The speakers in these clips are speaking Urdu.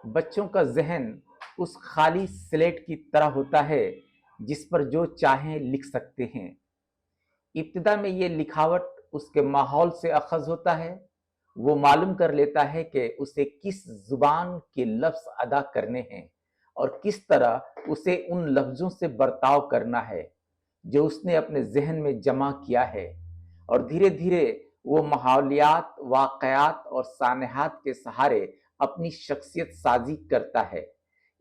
بچوں کا ذہن اس خالی سلیٹ کی طرح ہوتا ہے جس پر جو چاہیں لکھ سکتے ہیں۔ ابتدا میں یہ لکھاوٹ اس کے ماحول سے اخذ ہوتا ہے۔ وہ معلوم کر لیتا ہے کہ اسے کس زبان کے لفظ ادا کرنے ہیں اور کس طرح اسے ان لفظوں سے برتاؤ کرنا ہے جو اس نے اپنے ذہن میں جمع کیا ہے، اور دھیرے دھیرے وہ ماحولیات، واقعات اور سانحات کے سہارے اپنی شخصیت سازی کرتا ہے۔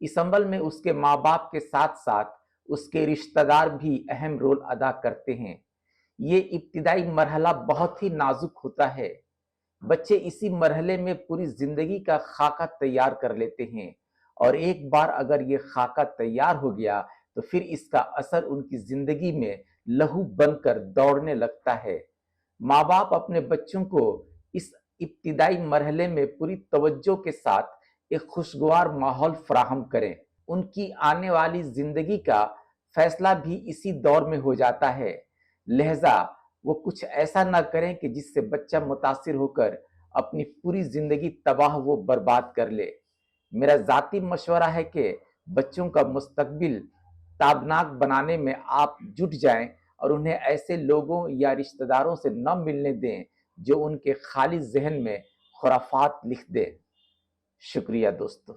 اس عمل میں اس کے ماں باپ کے ساتھ ساتھ اس کے رشتہ دار بھی اہم رول ادا کرتے ہیں۔ یہ ابتدائی مرحلہ بہت ہی نازک ہوتا ہے۔ بچے اسی مرحلے میں پوری زندگی کا خاکہ تیار کر لیتے ہیں، اور ایک بار اگر یہ خاکہ تیار ہو گیا تو پھر اس کا اثر ان کی زندگی میں لہو بن کر دوڑنے لگتا ہے۔ ماں باپ اپنے بچوں کو اس ابتدائی مرحلے میں پوری توجہ کے ساتھ ایک خوشگوار ماحول فراہم کریں۔ ان کی آنے والی زندگی کا فیصلہ بھی اسی دور میں ہو جاتا ہے، لہذا وہ کچھ ایسا نہ کریں کہ جس سے بچہ متاثر ہو کر اپنی پوری زندگی تباہ و برباد کر لے۔ میرا ذاتی مشورہ ہے کہ بچوں کا مستقبل تابناک بنانے میں آپ جٹ جائیں اور انہیں ایسے لوگوں یا رشتہ داروں سے نہ ملنے دیں جو ان کے خالی ذہن میں خرافات لکھ دیں۔ شکریہ دوستو۔